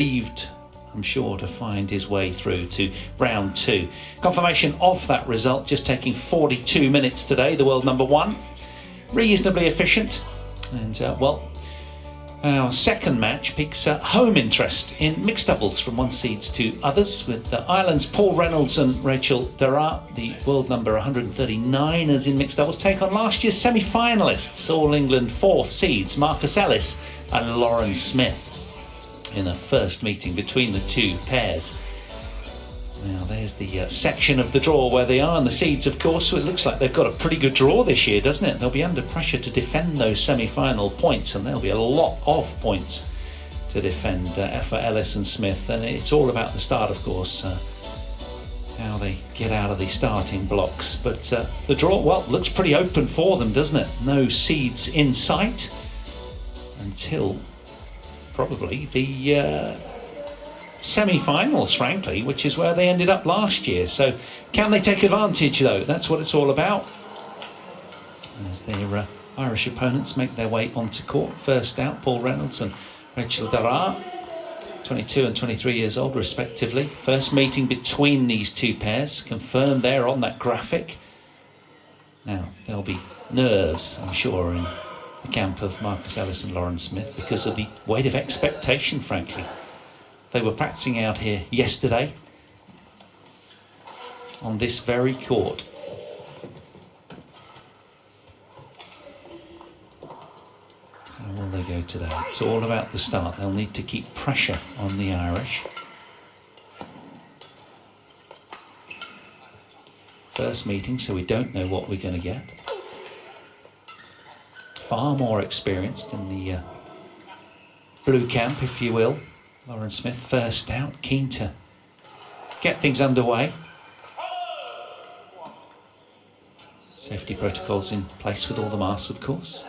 relieved, I'm sure, to find his way through to round 2. Confirmation of that result just taking 42 minutes today. The world number 1, reasonably efficient, and well, our second match piques home interest in mixed doubles from one seeds to others, with Ireland's Paul Reynolds and Rachel Darragh, the world number 139ers in mixed doubles, take on last year's semi-finalists, All England 4th seeds Marcus Ellis and Lauren Smith, in a first meeting between the two pairs. Now there's the section of the draw where they are, and the seeds, of course, so it looks like they've got a pretty good draw this year, doesn't it? They'll be under pressure to defend those semi-final points, and there'll be a lot of points to defend for Ellis and Smith, and it's all about the start, of course, how they get out of the starting blocks. But the draw, well, looks pretty open for them, doesn't it? No seeds in sight until probably the semi-finals, frankly, which is where they ended up last year. So can they take advantage, though? That's what it's all about, as their Irish opponents make their way onto court. First out, Paul Reynolds and Rachel Darragh, 22 and 23 years old respectively. First meeting between these two pairs, confirmed there on that graphic. Now there'll be nerves, I'm sure, in the camp of Marcus Ellis and Lauren Smith, because of the weight of expectation, frankly. They were practicing out here yesterday on this very court. How will they go today? It's all about the start. They'll need to keep pressure on the Irish. First meeting, so we don't know what we're going to get. Far more experienced in the blue camp, if you will. Lauren Smith first out, keen to get things underway. Safety protocols in place with all the masks, of course.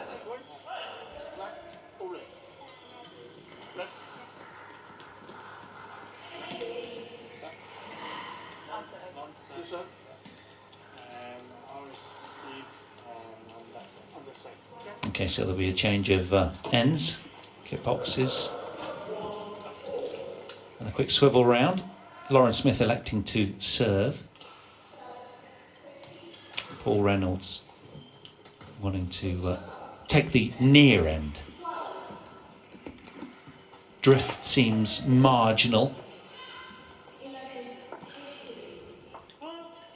Okay, so there'll be a change of ends, kit boxes, and a quick swivel round. Lauren Smith electing to serve. Paul Reynolds wanting to take the near end. Drift seems marginal,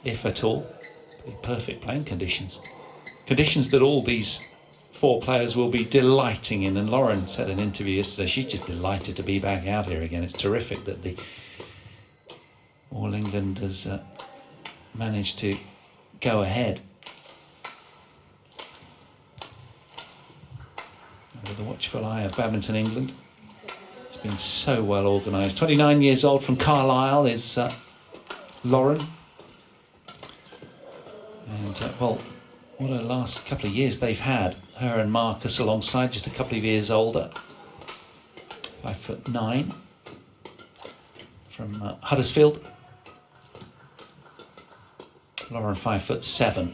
if at all. Perfect playing conditions. Conditions that all these 4 players will be delighting in, and Lauren said in an interview yesterday she's just delighted to be back out here again. It's terrific that the All England has managed to go ahead. Under the watchful eye of Badminton England. It's been so well organised. 29 years old from Carlisle is Lauren. And well, what a last couple of years they've had. Her and Marcus alongside, just a couple of years older. 5'9" from Huddersfield. Lauren 5'7".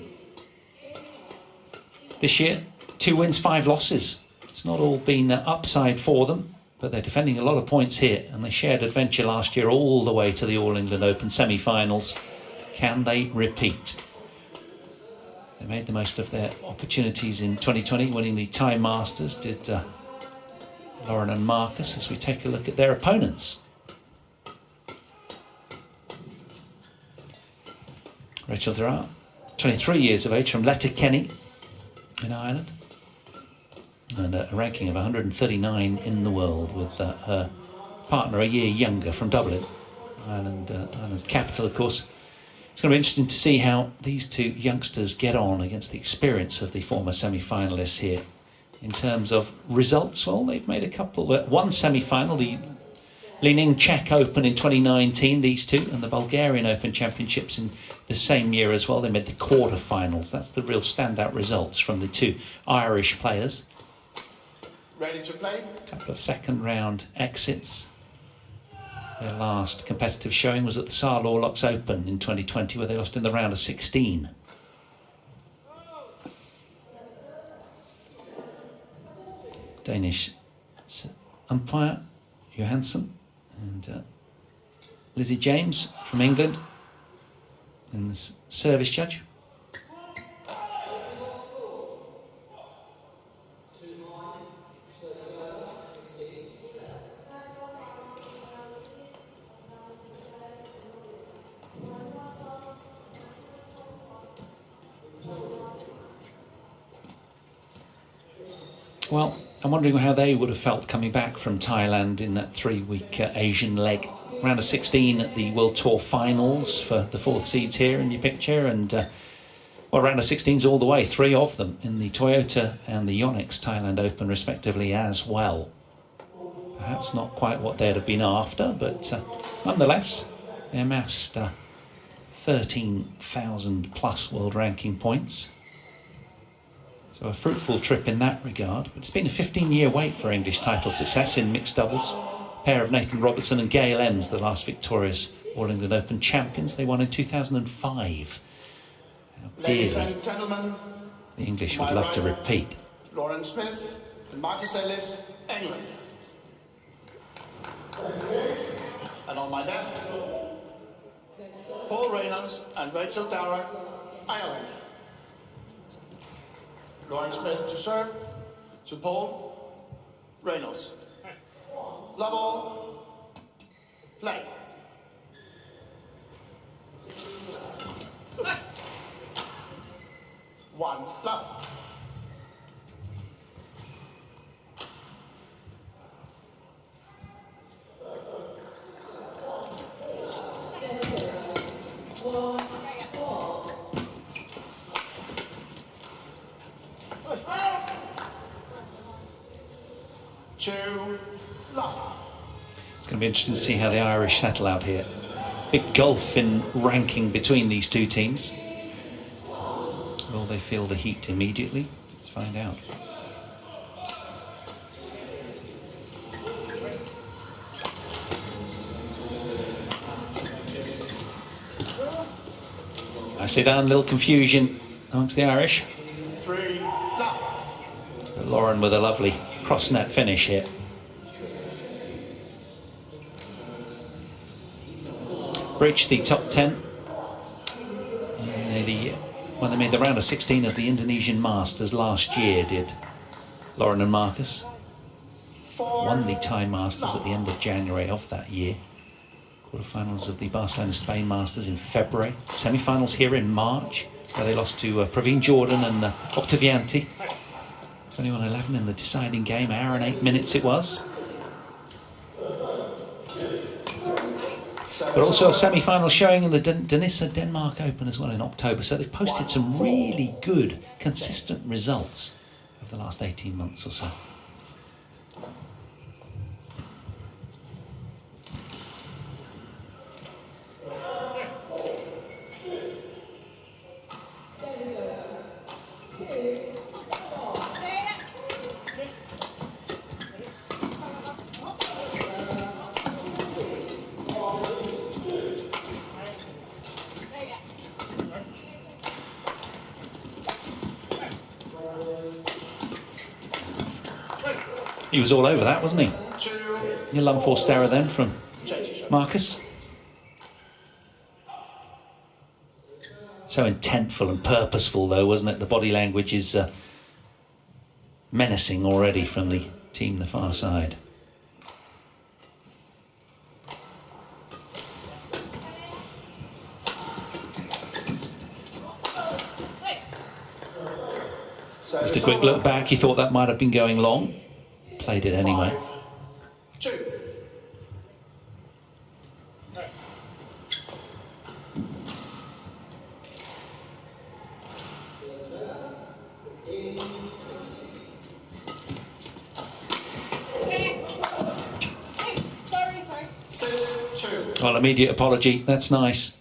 This year, 2 wins, 5 losses. It's not all been upside for them, but they're defending a lot of points here, and they shared adventure last year all the way to the All England Open semi-finals. Can they repeat? They made the most of their opportunities in 2020, winning the Thai Masters, did Lauren and Marcus, as we take a look at their opponents. Rachel Darragh, 23 years of age, from Letterkenny in Ireland, and a ranking of 139 in the world, with her partner a year younger from Dublin, Ireland's capital, of course. It's going to be interesting to see how these 2 youngsters get on against the experience of the former semi-finalists here. In terms of results, well, they've made a couple. One semi-final, the Leaning Czech Open in 2019, these 2, and the Bulgarian Open Championships in the same year as well. They made the quarterfinals. That's the real standout results from the 2 Irish players. Ready to play? A couple of second round exits. Their last competitive showing was at the Saarlorlocks Open in 2020, where they lost in the round of 16. Danish umpire Johansson And Lizzie James from England, and the service judge. Well, I'm wondering how they would have felt coming back from Thailand in that 3-week Asian leg. Round of 16 at the World Tour finals for the 4th seeds here in your picture. And, well, round of 16s all the way, 3 of them in the Toyota and the YONEX Thailand Open respectively as well. Perhaps not quite what they'd have been after, but nonetheless, they amassed 13,000 plus world ranking points. So a fruitful trip in that regard. But it's been a 15-year wait for English title success in mixed doubles. A pair of Nathan Robertson and Gail Ems, the last victorious All England Open champions. They won in 2005. How Ladies dearly and gentlemen, the English would love to repeat. Lauren Smith and Marcus Ellis, England. And on my left, Paul Reynolds and Rachel Darragh, Ireland. Lauren Smith to serve, to Paul Reynolds. Love all, play. One, love. Two, love. It's going to be interesting to see how the Irish settle out here. Big gulf in ranking between these two teams. Will they feel the heat immediately? Let's find out. I see down a little confusion amongst the Irish. Three, love. But Lauren with a lovely cross-net finish here. Breached the top 10 when they made the round of 16 of the Indonesian Masters last year, did Lauren and Marcus. Won the Thai Masters at the end of January of that year. Quarterfinals of the Barcelona Spain Masters in February. Semi-finals here in March, where they lost to Praveen Jordan and Octavianti. 21-11 in the deciding game, hour and 8 minutes it was. But also a semi-final showing in the Denissa Denmark Open as well in October. So they've posted some really good, consistent results over the last 18 months or so. He was all over that, wasn't he? Your lung force error then from Marcus. So intentful and purposeful though, wasn't it? The body language is menacing already from the team the far side. Just a quick look back, he thought that might have been going long. Played it anyway. 5-2. Sorry. 6-2. Well, immediate apology, that's nice.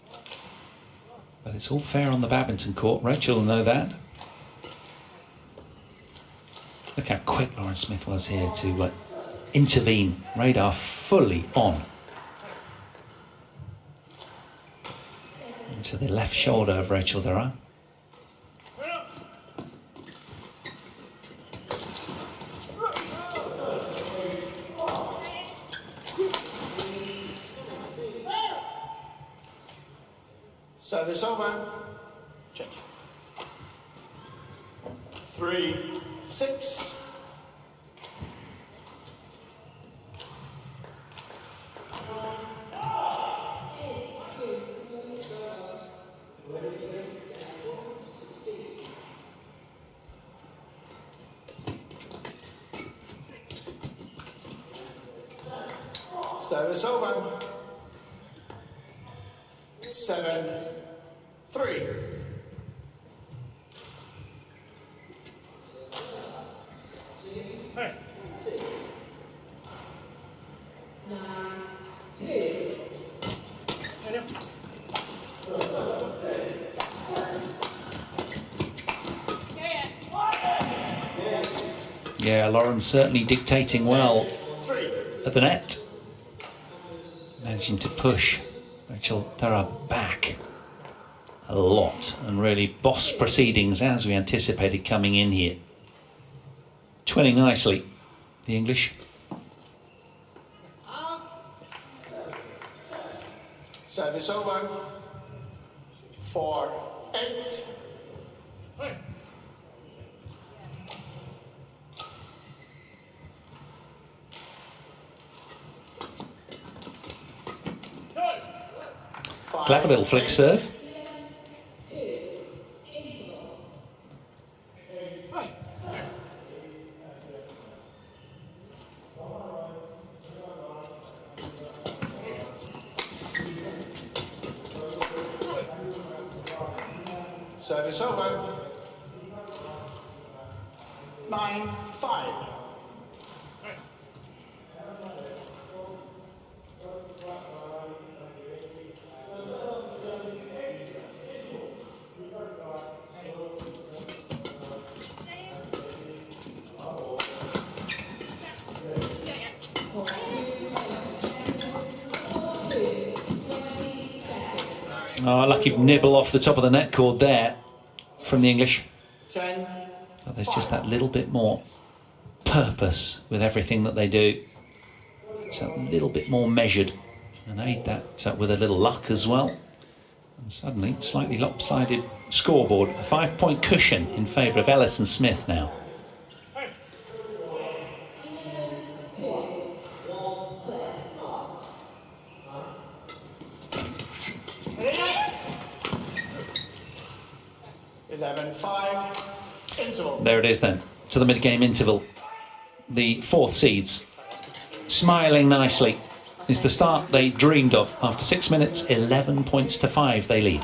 But it's all fair on the badminton court. Rachel will know that. Look how quick Lauren Smith was here to intervene. Radar fully on. Into the left shoulder of Rachel Darragh. Service over. Change. 3-6. Service over. 7-3. Hey. 9-2. Yeah, Lauren's certainly dictating well at the net. Managing to push Darragh back a lot and really boss proceedings as we anticipated coming in here. Twinning nicely, the English. Service over. 4-8. Hey. Clever little flick serve. Service over. 9-5. Oh, lucky nibble off the top of the net cord there from the English. 10. But there's just that little bit more purpose with everything that they do. It's a little bit more measured, and aid that with a little luck as well. And suddenly, slightly lopsided scoreboard. A 5-point cushion in favour of Ellis and Smith now. 11-5. Interval. There it is then, to the mid-game interval. The fourth seeds, smiling nicely. It's the start they dreamed of. After 6 minutes, 11 points to 5 they lead.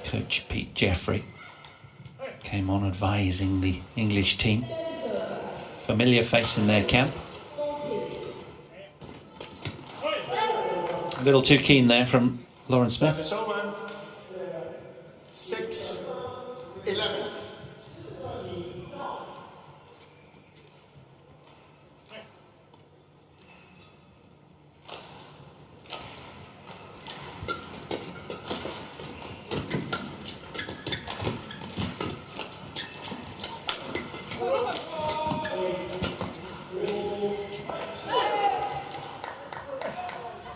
Coach Pete Jeffrey came on advising the English team. Familiar face in their camp. A little too keen there from Lauren Smith. Service over. 6-11.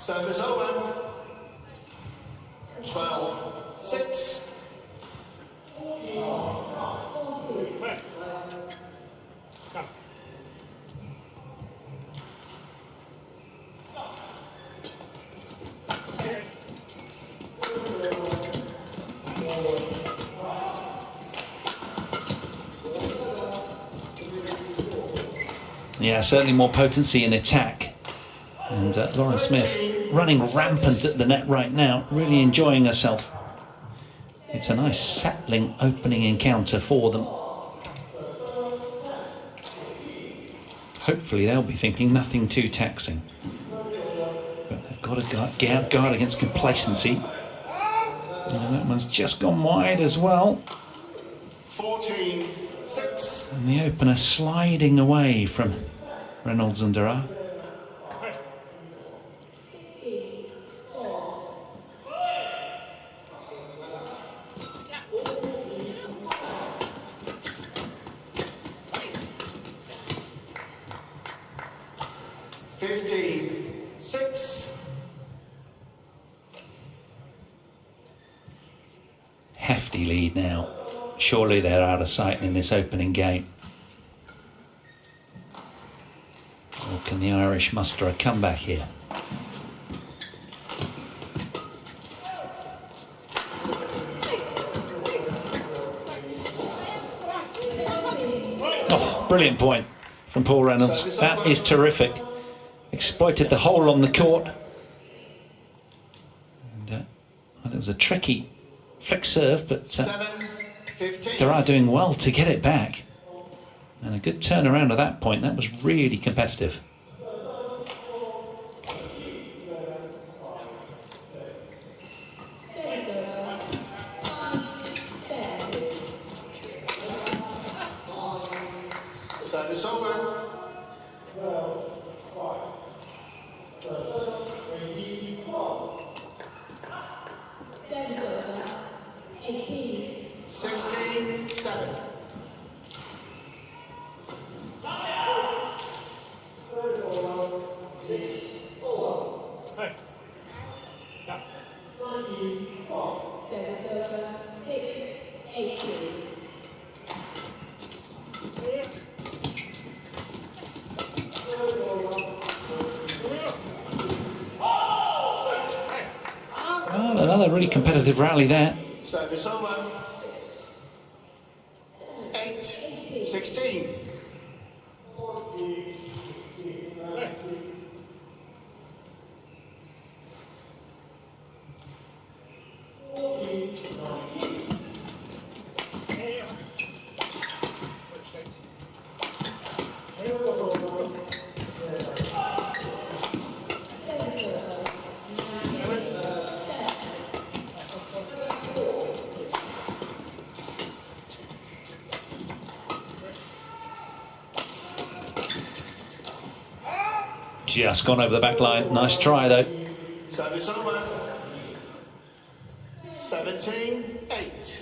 Service over. 12-6. Yeah, certainly more potency in attack And Lauren Smith running rampant at the net right now, really enjoying herself. It's a nice settling opening encounter for them. Hopefully they'll be thinking nothing too taxing. But they've got to guard against complacency. And that one's just gone wide as well. 14-6. And the opener sliding away from Reynolds and Darragh. Hefty lead now. Surely they're out of sight in this opening game. Or can the Irish muster a comeback here? Oh, brilliant point from Paul Reynolds. That is terrific. Exploited the hole on the court. And it was a tricky flick serve, but Darragh doing well to get it back. And a good turnaround at that point. That was really competitive. Service over. Well, another really competitive rally there. Service over. 8-16. Just gone over the back line. Nice try, though. Service over. 17-8.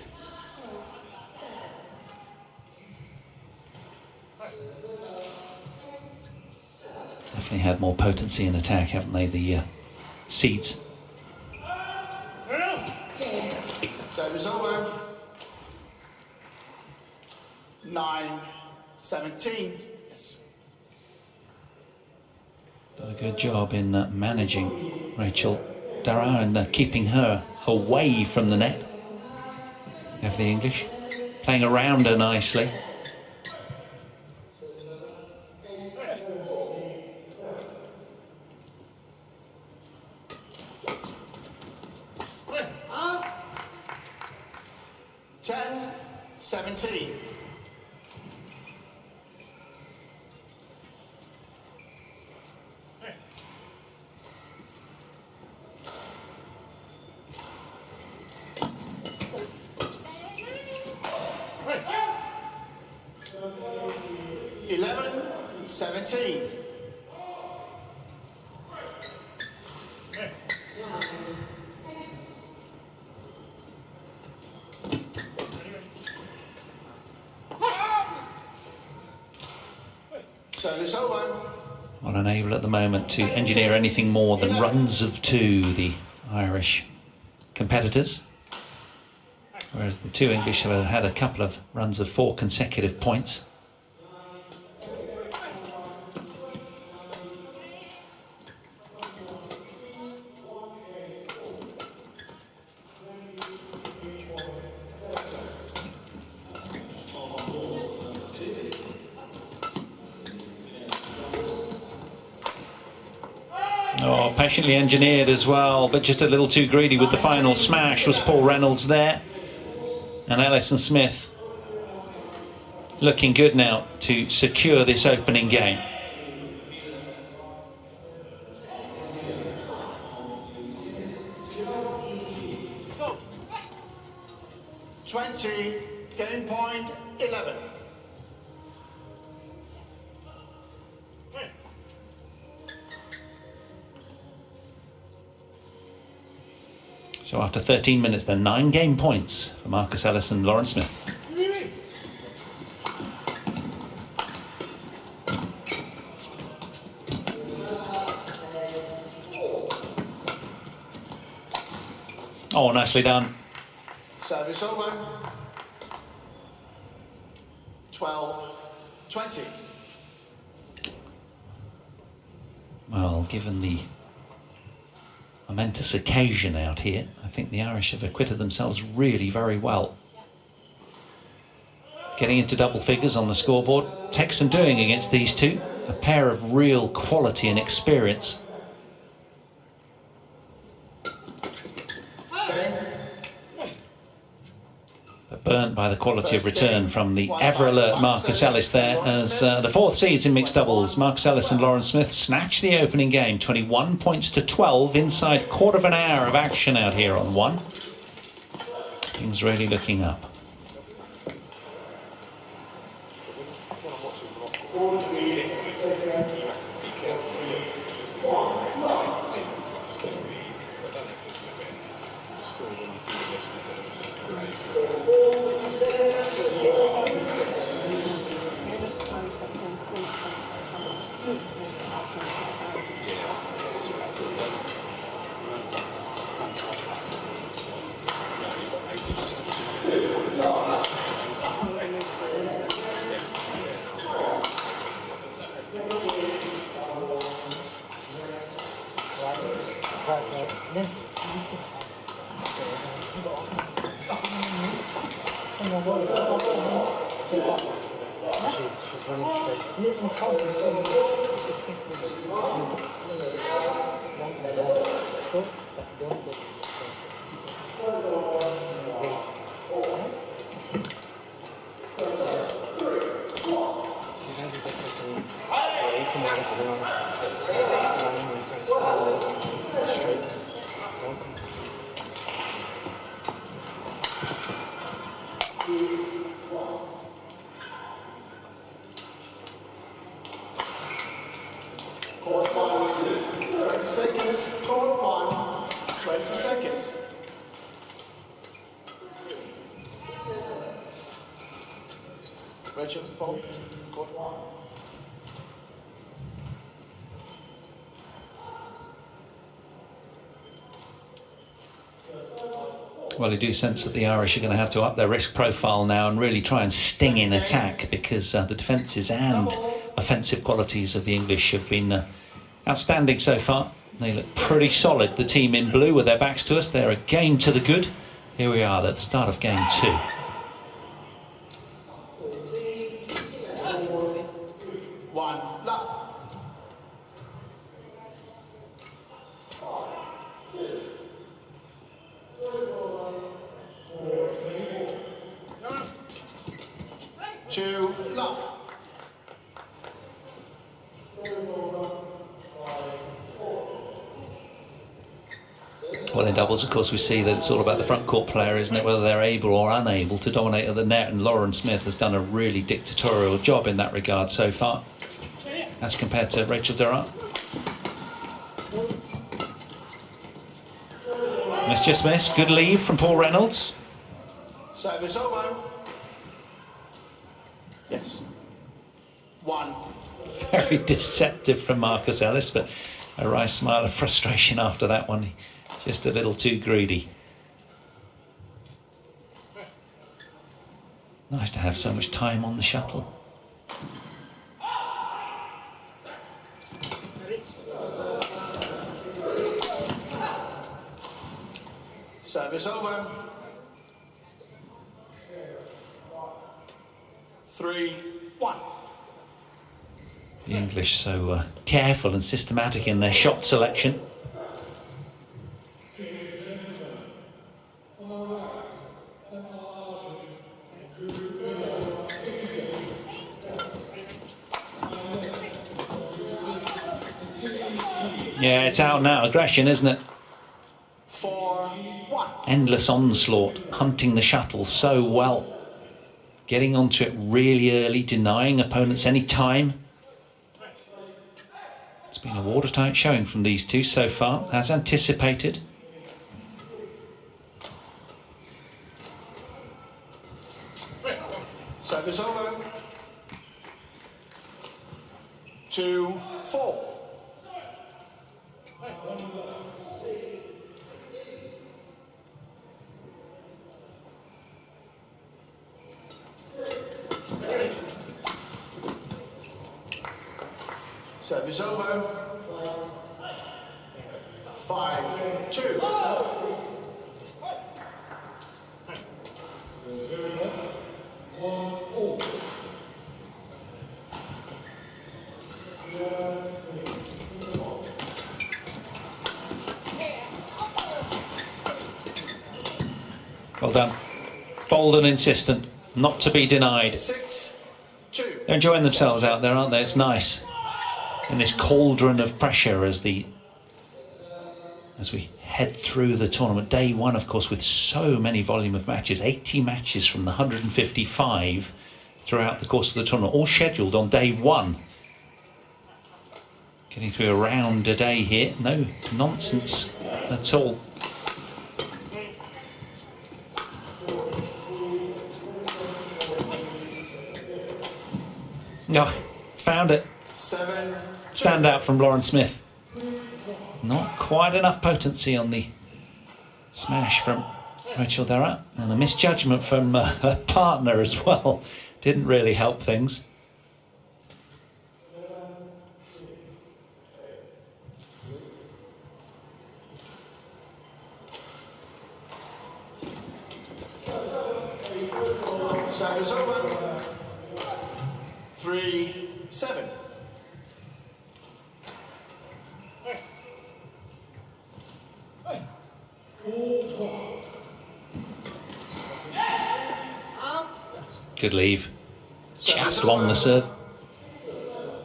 Definitely had more potency in attack, haven't they, the seeds? Service over. 9-17. Yes. Done a good job in managing Rachel Darragh and keeping her away from the net. Have the English playing around her nicely. Service over. Not unable at the moment to engineer anything more than runs of two, the Irish competitors. Whereas the two English have had a couple of runs of 4 consecutive points. Oh, patiently engineered as well, but just a little too greedy with the final smash was Paul Reynolds there. And Ellis and Smith looking good now to secure this opening game. Game point 11. So after 13 minutes, then 9 game points for Marcus Ellis and Lauren Smith. Oh, nicely done. Service over. 12-20. Well, given the momentous occasion out here, I think the Irish have acquitted themselves really very well. Getting into double figures on the scoreboard takes some doing against these two, a pair of real quality and experience. But burnt by the quality of return from the ever-alert Marcus Ellis there, as the 4th seeds in mixed doubles, Marcus Ellis and Lauren Smith, snatched the opening game, 21 points to 12 inside quarter of an hour of action out here on 1. Things really looking up. Well, I do sense that the Irish are going to have to up their risk profile now and really try and sting in attack, because the defences and offensive qualities of the English have been outstanding so far. They look pretty solid, the team in blue with their backs to us. They're a game to the good. Here we are at the start of game 2. One love. Two love. Well, in doubles, of course, we see that it's all about the front court player, isn't it? Whether they're able or unable to dominate at the net, and Lauren Smith has done a really dictatorial job in that regard so far, as compared to Rachel Darragh. Mischievous miss, good leave from Paul Reynolds. Service over. Yes. One. Very deceptive from Marcus Ellis, but a wry smile of frustration after that one. Just a little too greedy. Nice to have so much time on the shuttle. Service over. 3-1. The English so careful and systematic in their shot selection. Yeah, it's out now. Aggression, isn't it? 4-1. Endless onslaught, hunting the shuttle so well. Getting onto it really early, denying opponents any time. It's been a watertight showing from these two so far, as anticipated. Service over. 2-4. Service over. 5-2. Well done. Bold and insistent, not to be denied. 6-2. They're enjoying themselves out there, aren't they? It's nice. In this cauldron of pressure as we head through the tournament. Day one, of course, with so many volume of matches, 80 matches from the 155 throughout the course of the tournament, all scheduled on day one. Getting through a round a day here, no nonsense at all. No, found it. 7-2. Stand out from Lauren Smith. Not quite enough potency on the smash from Rachel Darragh, and a misjudgment from her partner as well. Didn't really help things. Service over. 3-7. Good leave. Just long the serve.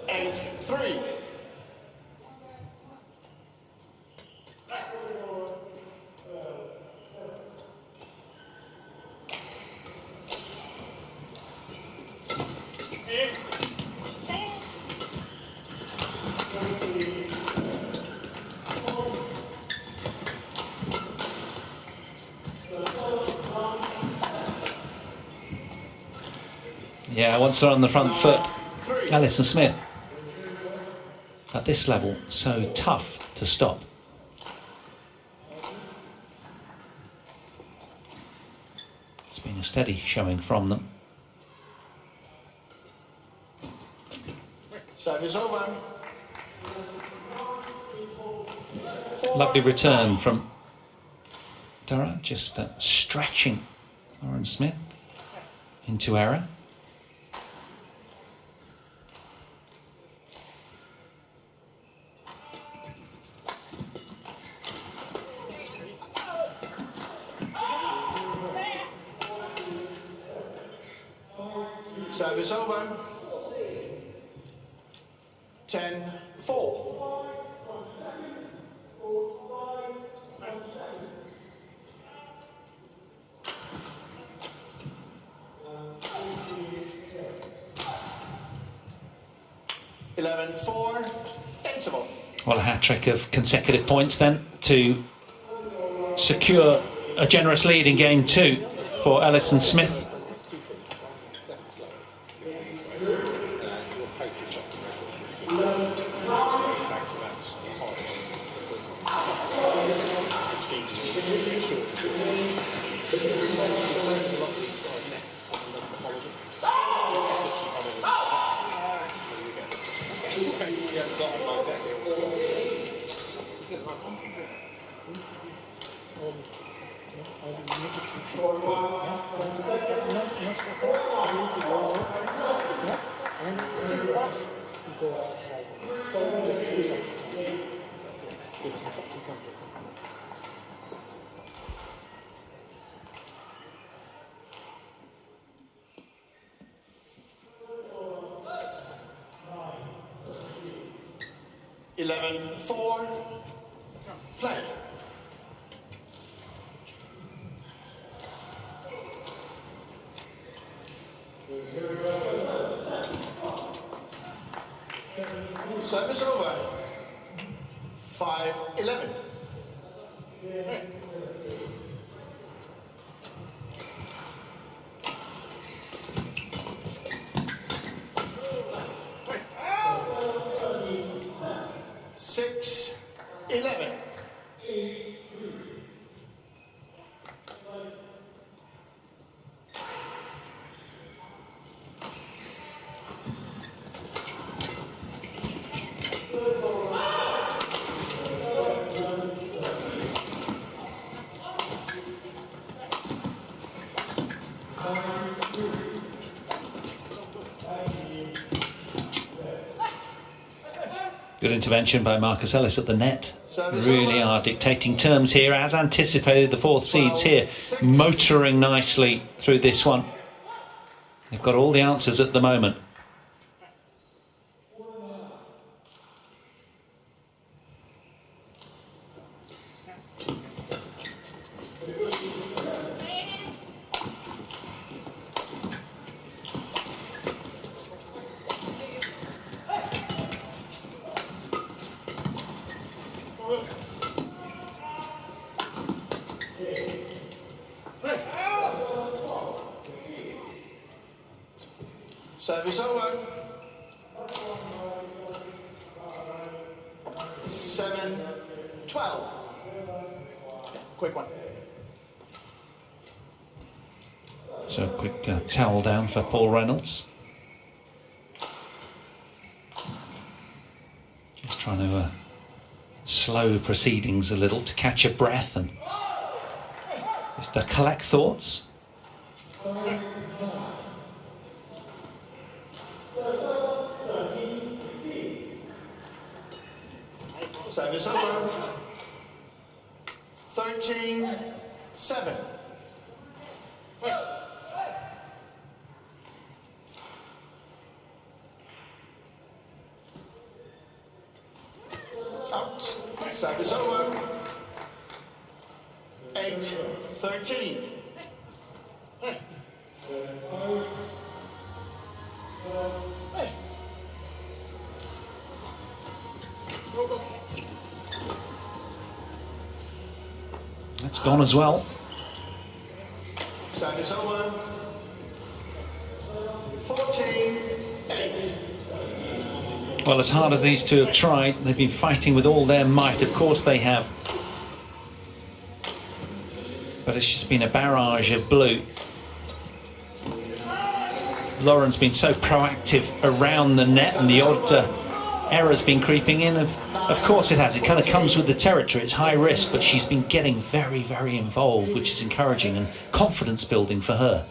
8-3. Yeah, once they're on the front foot, Ellis and Smith. At this level, so tough to stop. It's been a steady showing from them. Service over. Lovely return from Darragh, just stretching Lauren Smith into error. Service over. 10-4. Interval. Well, a hat-trick of consecutive points then to secure a generous lead in game two for Ellis and Smith. Go outside. Go outside. See what happens. Eleven, 4, play. Service over. 5-11. Six, 11. Good intervention by Marcus Ellis at the net. Really are dictating terms here, as anticipated. The fourth seeds here motoring nicely through this one. They've got all the answers at the moment. Service over. 7-12. Quick one. So a quick towel down for Paul Reynolds. Just trying to slow proceedings a little to catch a breath and just to collect thoughts. Service over. 13-7. Out. Service over. 8-13. That's gone as well. Service over. 14-8. Well, as hard as these two have tried, they've been fighting with all their might. Of course they have. But it's just been a barrage of blue. Lauren's been so proactive around the net, and the odd error's been creeping in. Of course it has. It kind of comes with the territory. It's high risk, but she's been getting very, very involved, which is encouraging and confidence building for her.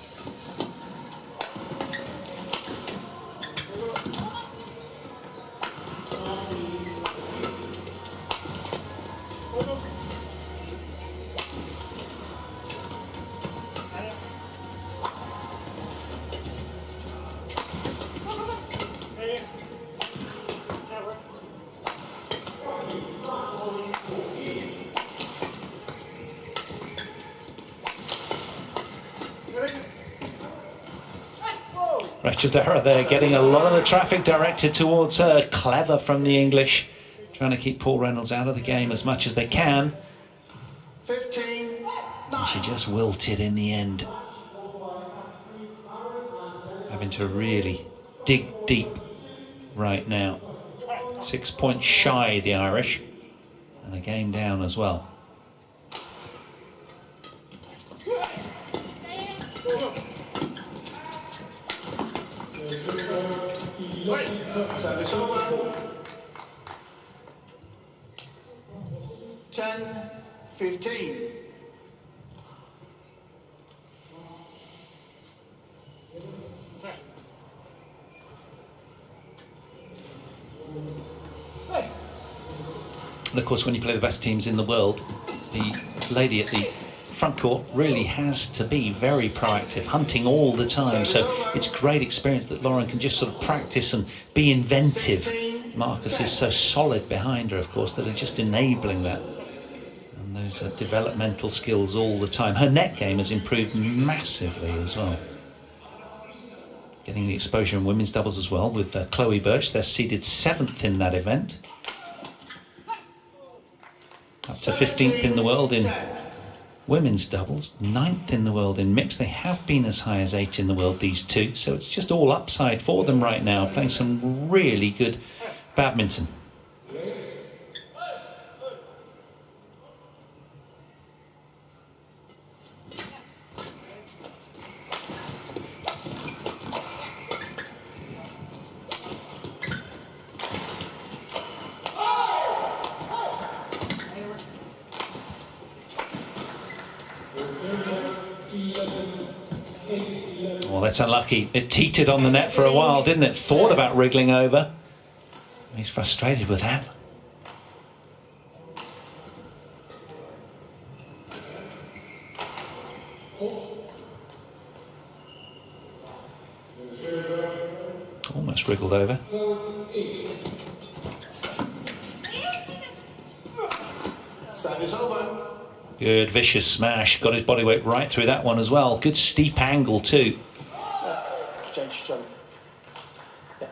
Darragh there getting a lot of the traffic directed towards her. Clever from the English, trying to keep Paul Reynolds out of the game as much as they can. 15-9. She just wilted in the end, having to really dig deep right now. 6 points shy, the Irish, and a game down as well. Service over. 10-15. And of course, when you play the best teams in the world, the lady at the front court really has to be very proactive, hunting all the time. So it's great experience that Lauren can just sort of practice and be inventive. Marcus is so solid behind her, of course, that are just enabling that. And those developmental skills all the time. Her net game has improved massively as well. Getting the exposure in women's doubles as well with Chloe Birch. They're seeded 7th in that event. Up to 15th in the world in women's doubles, 9th in the world in mixed. They have been as high as 8 in the world, these two. So it's just all upside for them right now, playing some really good badminton. Well, that's unlucky. It teetered on the net for a while, didn't it? Thought about wriggling over. He's frustrated with that. Almost wriggled over. Service over. Good vicious smash. Got his body weight right through that one as well. Good steep angle too. Change stroke. Yeah.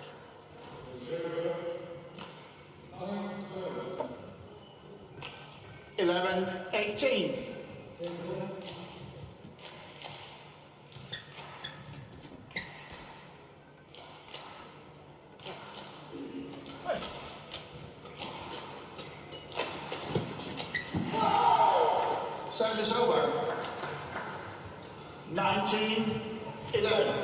Eleven, 18. Service over. 19, 11.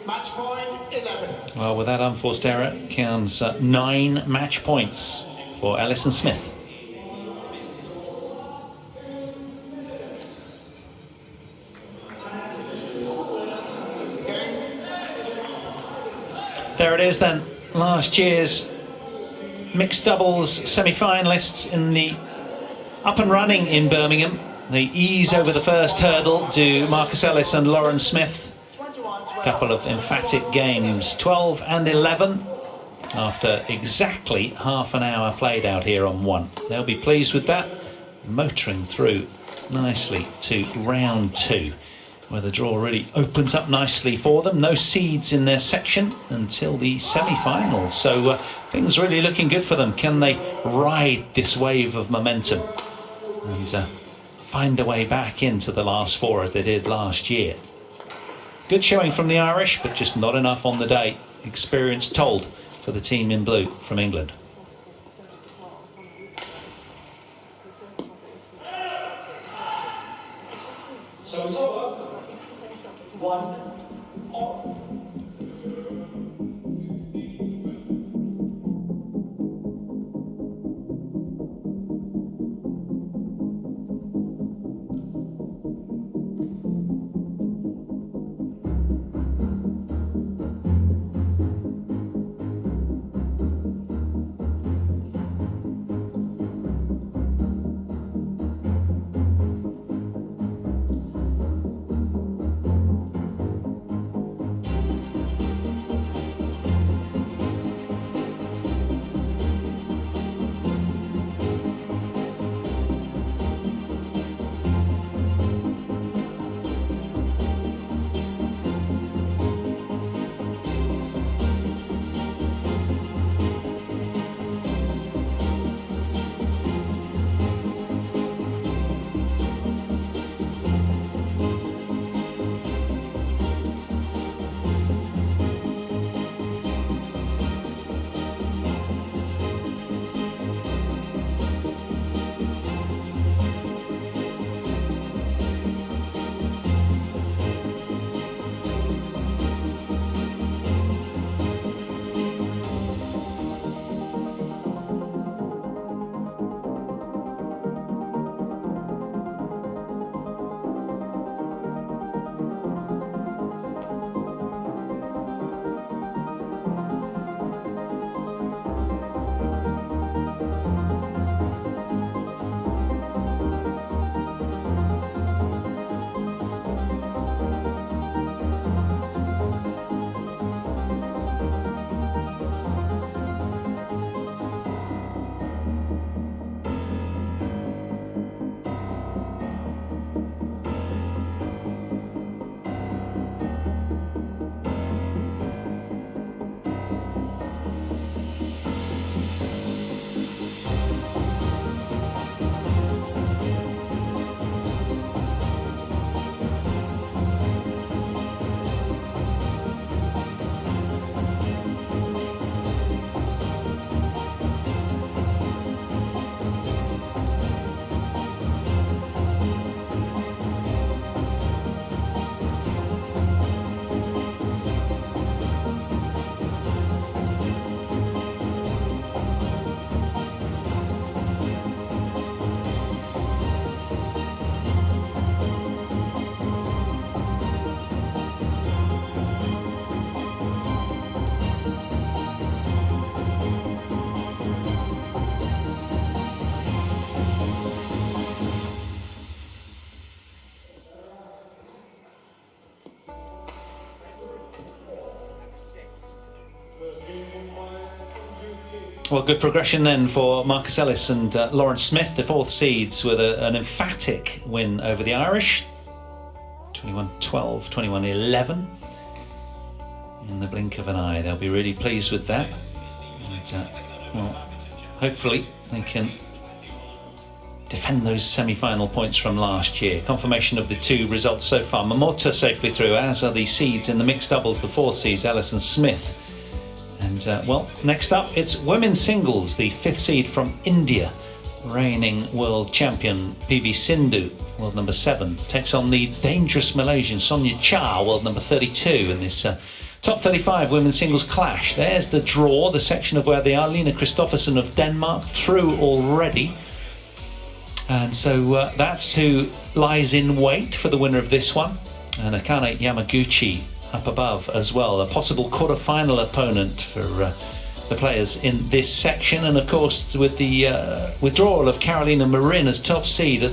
Match point 11. Well, with that unforced error comes 9 match points for Ellis and Smith. There it is then, last year's mixed doubles semi-finalists in the up and running in Birmingham. They ease over the first hurdle to Marcus Ellis and Lauren Smith. Couple of emphatic games, 12 and 11 after exactly half an hour played out here on 1. They'll be pleased with that, motoring through nicely to round 2, where the draw really opens up nicely for them. No seeds in their section until the semi-finals, so things really looking good for them. Can they ride this wave of momentum and find a way back into the last 4 as they did last year? Good showing from the Irish, but just not enough on the day. Experience told for the team in blue from England. So it's over. 1 all. Well, good progression then for Marcus Ellis and Lawrence Smith, the fourth seeds, with an emphatic win over the Irish. 21-12, 21-11. In the blink of an eye. They'll be really pleased with that. And, well, hopefully they can defend those semi-final points from last year. Confirmation of the two results so far. Momota safely through, as are the seeds in the mixed doubles, the fourth seeds, Ellis and Smith. And, well, next up, it's women's singles. The fifth seed from India, reigning world champion PV Sindhu, world number 7, takes on the dangerous Malaysian Sonia Cha, world number 32, in this top 35 women's singles clash. There's the draw, the section of where they are. Lena Kristoffersen of Denmark through already. And so that's who lies in wait for the winner of this one. And Akane Yamaguchi up above as well, a possible quarter-final opponent for the players in this section. And of course, with the withdrawal of Carolina Marin as top seed